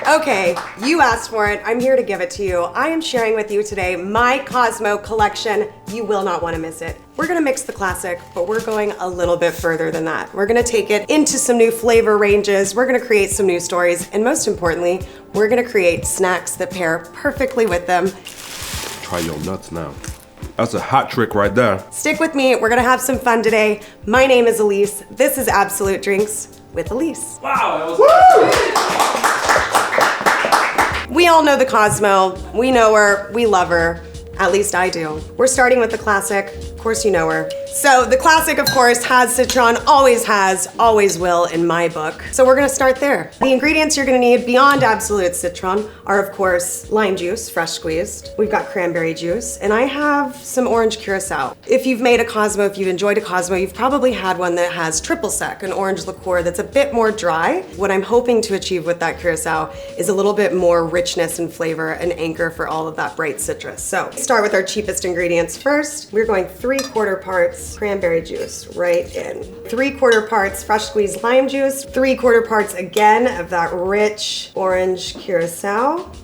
Okay, you asked for it. I'm here to give it to you. I am sharing with you today my Cosmo collection. You will not want to miss it. We're gonna mix the classic, but we're going a little bit further than that. We're gonna take it into some new flavor ranges. We're gonna create some new stories. And most importantly, we're gonna create snacks that pair perfectly with them. Try your nuts now. That's a hot trick right there. Stick with me. We're gonna have some fun today. My name is Elyse. This is Absolut Drinks with Elyse. Wow, that was Woo! We all know the Cosmo. We know her. We love her. At least I do. We're starting with the classic. Of course you know her. So the classic, of course, has Citron, always has, always will in my book. So we're gonna start there. The ingredients you're gonna need beyond Absolut Citron are, of course, lime juice, fresh squeezed. We've got cranberry juice, and I have some Orange Curaçao. If you've made a Cosmo, if you've enjoyed a Cosmo, you've probably had one that has triple sec, an orange liqueur that's a bit more dry. What I'm hoping to achieve with that Curaçao is a little bit more richness and flavor and anchor for all of that bright citrus. So start with our cheapest ingredients first. We're going 3/4 parts cranberry juice right in. 3/4 parts fresh squeezed lime juice. 3/4 parts again of that rich Orange Curaçao.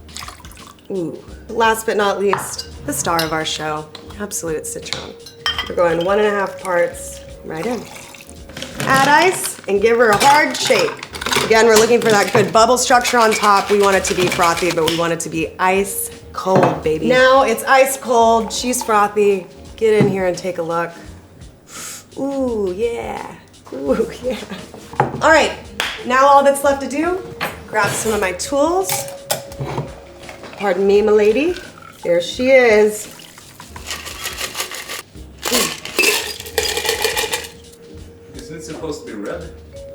Ooh. Last but not least, the star of our show, Absolut Citron. We're going 1.5 parts right in. Add ice and give her a hard shake. Again, we're looking for that good bubble structure on top. We want it to be frothy, but we want it to be ice cold, baby. Now it's ice cold, she's frothy. Get in here and take a look. Ooh, yeah. Ooh, yeah. All right, now all that's left to do, grab some of my tools. Pardon me, my lady. There she is. Isn't it supposed to be red?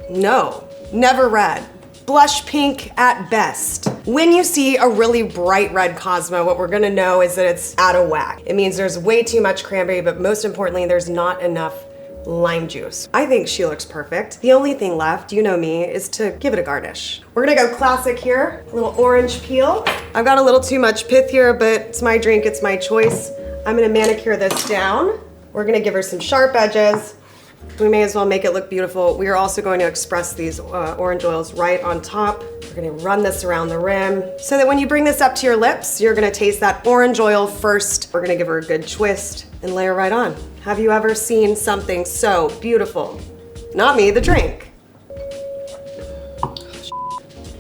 No, never red. Blush pink at best. When you see a really bright red Cosmo, what we're gonna know is that it's out of whack. It means there's way too much cranberry, but most importantly, there's not enough lime juice. I think she looks perfect. The only thing left, you know me, is to give it a garnish. We're gonna go classic here, a little orange peel. I've got a little too much pith here, but it's my drink, it's my choice. I'm gonna manicure this down. We're gonna give her some sharp edges. We may as well make it look beautiful. We are also going to express these orange oils right on top. We're gonna run this around the rim so that when you bring this up to your lips, you're gonna taste that orange oil first. We're gonna give her a good twist and layer right on. Have you ever seen something so beautiful? Not me, the drink.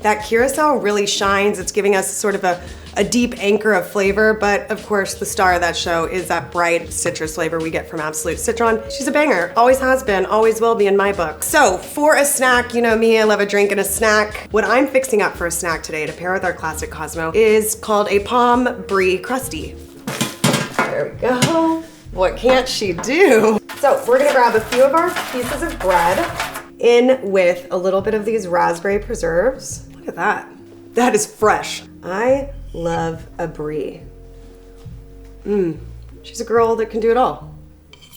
That Curaçao really shines. It's giving us sort of a deep anchor of flavor, but of course the star of that show is that bright citrus flavor we get from Absolut Citron. She's a banger, always has been, always will be in my book. So for a snack, you know me, I love a drink and a snack. What I'm fixing up for a snack today to pair with our classic Cosmo is called a Pom Brie Crusty. There we go. What can't she do? So we're gonna grab a few of our pieces of bread in with a little bit of these raspberry preserves. Look at that. That is fresh. I love a brie. She's a girl that can do it all.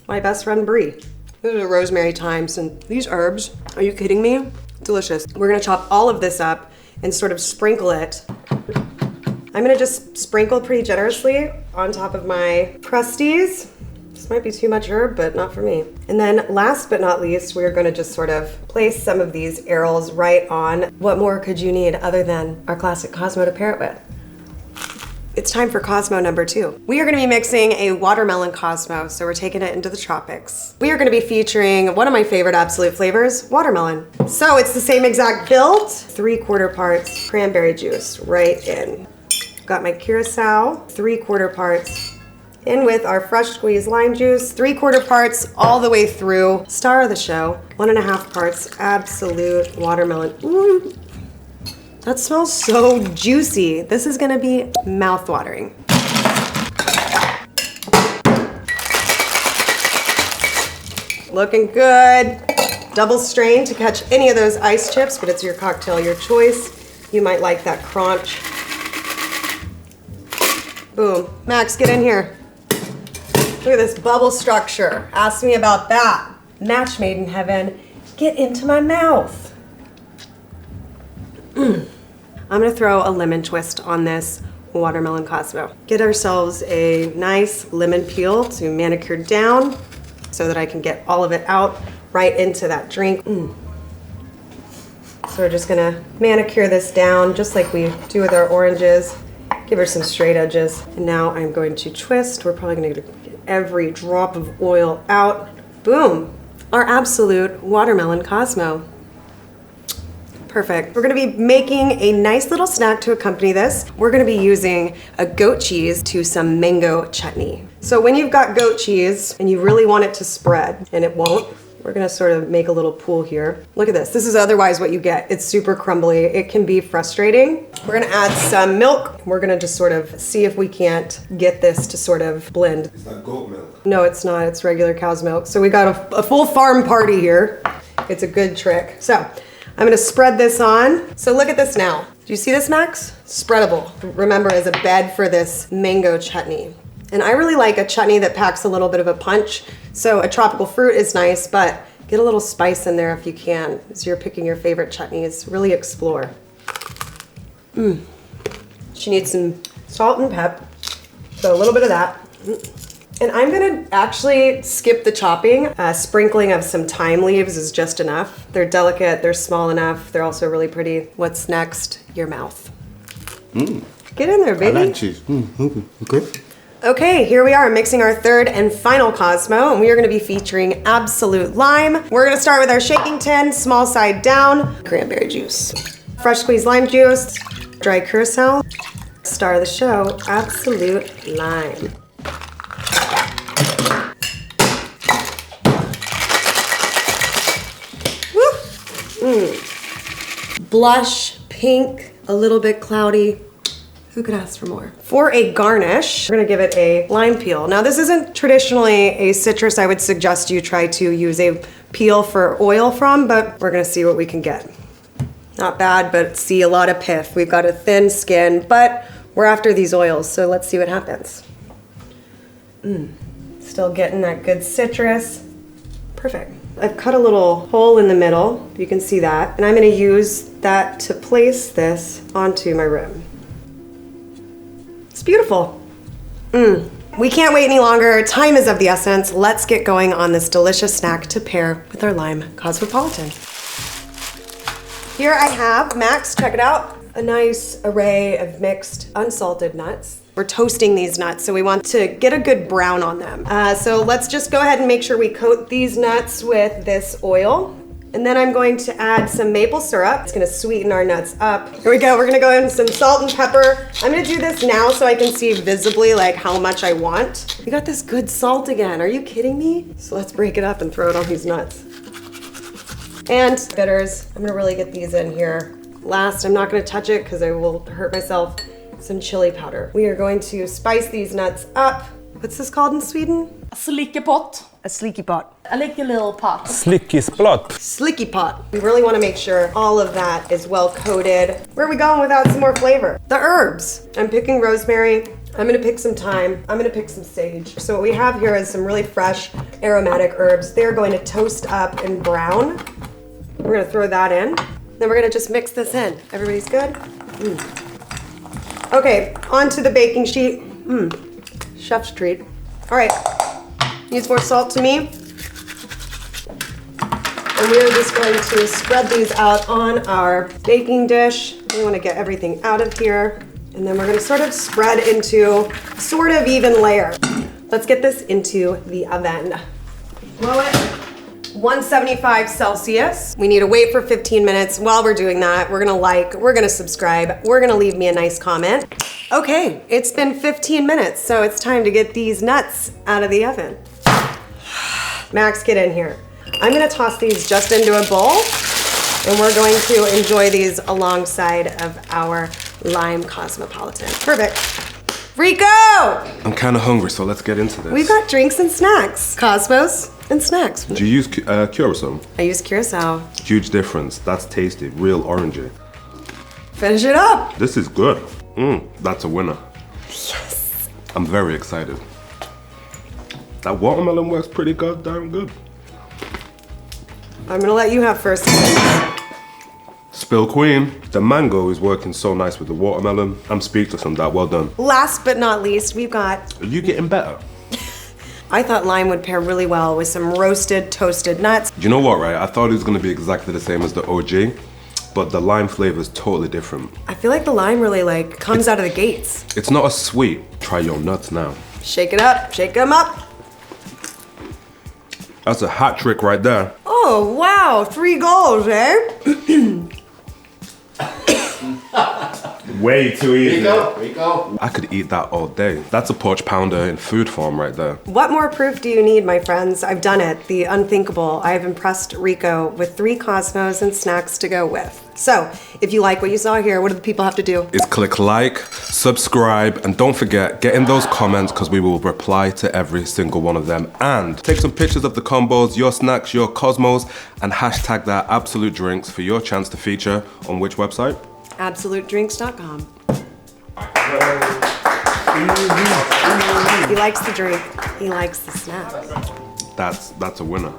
My best friend Brie. These are rosemary, thymes, and these herbs. Are you kidding me? Delicious. We're gonna chop all of this up and sort of sprinkle it. I'm gonna just sprinkle pretty generously on top of my crusties. This might be too much herb, but not for me. And then last but not least, we're gonna just sort of place some of these arils right on. What more could you need other than our classic Cosmo to pair it with? It's time for Cosmo number 2. We are gonna be mixing a watermelon Cosmo, so we're taking it into the tropics. We are gonna be featuring one of my favorite Absolut flavors, watermelon. So it's the same exact build, 3/4 parts cranberry juice right in. Got my Curaçao, 3/4 parts in with our fresh squeezed lime juice, 3/4 parts all the way through. Star of the show, 1.5 parts Absolut watermelon. Ooh. That smells so juicy. This is gonna be mouth-watering. Looking good. Double strain to catch any of those ice chips, but it's your cocktail, your choice. You might like that crunch. Boom. Max, get in here. Look at this bubble structure. Ask me about that. Match made in heaven. Get into my mouth. I'm gonna throw a lemon twist on this watermelon Cosmo. Get ourselves a nice lemon peel to manicure down so that I can get all of it out right into that drink. So we're just gonna manicure this down just like we do with our oranges. Give her some straight edges. And now I'm going to twist. We're probably gonna get every drop of oil out. Boom, our Absolut Watermelon Cosmo. Perfect. We're gonna be making a nice little snack to accompany this. We're gonna be using a goat cheese to some mango chutney. So when you've got goat cheese and you really want it to spread, and it won't, we're gonna sort of make a little pool here. Look at this. This is otherwise what you get. It's super crumbly. It can be frustrating. We're gonna add some milk. We're gonna just sort of see if we can't get this to sort of blend. It's not goat milk. No, it's not. It's regular cow's milk. So we got a full farm party here. It's a good trick. So I'm gonna spread this on. So look at this now. Do you see this, Max? Spreadable. Remember, as a bed for this mango chutney. And I really like a chutney that packs a little bit of a punch. So a tropical fruit is nice, but get a little spice in there if you can, as you're picking your favorite chutneys. Really explore. She needs some salt and pep. So a little bit of that. And I'm gonna actually skip the chopping. A sprinkling of some thyme leaves is just enough. They're delicate, they're small enough. They're also really pretty. What's next? Your mouth. Get in there, baby. I like cheese. Okay. Okay, here we are mixing our third and final Cosmo, and we are gonna be featuring Absolut Lime. We're gonna start with our shaking tin, small side down, cranberry juice, fresh squeezed lime juice, dry Curaçao, star of the show, Absolut Lime. Blush, pink, a little bit cloudy. Who could ask for more? For a garnish, we're gonna give it a lime peel. Now this isn't traditionally a citrus I would suggest you try to use a peel for oil from, but we're gonna see what we can get. Not bad, but see a lot of pith. We've got a thin skin, but we're after these oils, so let's see what happens. Still getting that good citrus. Perfect. I've cut a little hole in the middle, you can see that, and I'm gonna use that to place this onto my rim. It's beautiful. We can't wait any longer. Time is of the essence. Let's get going on this delicious snack to pair with our lime Cosmopolitan. Here I have, Max, check it out, a nice array of mixed unsalted nuts. We're toasting these nuts, so we want to get a good brown on them. So let's just go ahead and make sure we coat these nuts with this oil. And then I'm going to add some maple syrup. It's gonna sweeten our nuts up. Here we go, we're gonna go in with some salt and pepper. I'm gonna do this now so I can see visibly like how much I want. We got this good salt again, are you kidding me? So let's break it up and throw it on these nuts. And bitters, I'm gonna really get these in here. Last, I'm not gonna touch it because I will hurt myself. Some chili powder. We are going to spice these nuts up. What's this called in Sweden? A slicky pot. A sleeky pot. I like a little pot. Slickisblott. Slicky pot. We really want to make sure all of that is well coated. Where are we going without some more flavor? The herbs. I'm picking rosemary. I'm gonna pick some thyme. I'm gonna pick some sage. So what we have here is some really fresh aromatic herbs. They're going to toast up and brown. We're gonna throw that in. Then we're gonna just mix this in. Everybody's good? Okay, onto the baking sheet. Chef's treat. All right, needs more salt to me. And we're just going to spread these out on our baking dish. We want to get everything out of here. And then we're going to sort of spread into sort of even layer. Let's get this into the oven. Blow it. 175 Celsius. We need to wait for 15 minutes. While we're doing that, we're gonna subscribe, we're gonna leave me a nice comment. Okay, it's been 15 minutes, so it's time to get these nuts out of the oven. Max, get in here. I'm gonna toss these just into a bowl, and we're going to enjoy these alongside of our lime Cosmopolitan. Perfect. Rico! I'm kind of hungry, so let's get into this. We've got drinks and snacks. Cosmos and snacks. Do you use Curaçao? I use Curaçao. Huge difference. That's tasty. Real orangey. Finish it up. This is good. That's a winner. Yes. I'm very excited. That watermelon works pretty goddamn good. I'm gonna let you have first. Spill Queen. The mango is working so nice with the watermelon. I'm speechless on that. Well done. Last but not least, we've got... Are you getting better? I thought lime would pair really well with some roasted, toasted nuts. Do you know what, right? I thought it was gonna be exactly the same as the OG. but the lime flavor is totally different. I feel like the lime really like comes out of the gates. It's not as sweet. Try your nuts now. Shake it up, shake them up. That's a hat trick right there. Oh, wow, 3 goals, eh? Way too easy. Rico. I could eat that all day. That's a porch pounder in food form right there. What more proof do you need, my friends? I've done it, the unthinkable. I have impressed Rico with 3 Cosmos and snacks to go with. So, if you like what you saw here, what do the people have to do? Is click like, subscribe, and don't forget, get in those comments because we will reply to every single one of them. And take some pictures of the combos, your snacks, your Cosmos, and hashtag that Absolute Drinks for your chance to feature on which website? AbsolutDrinks.com. He likes the drink. He likes the snack. That's a winner.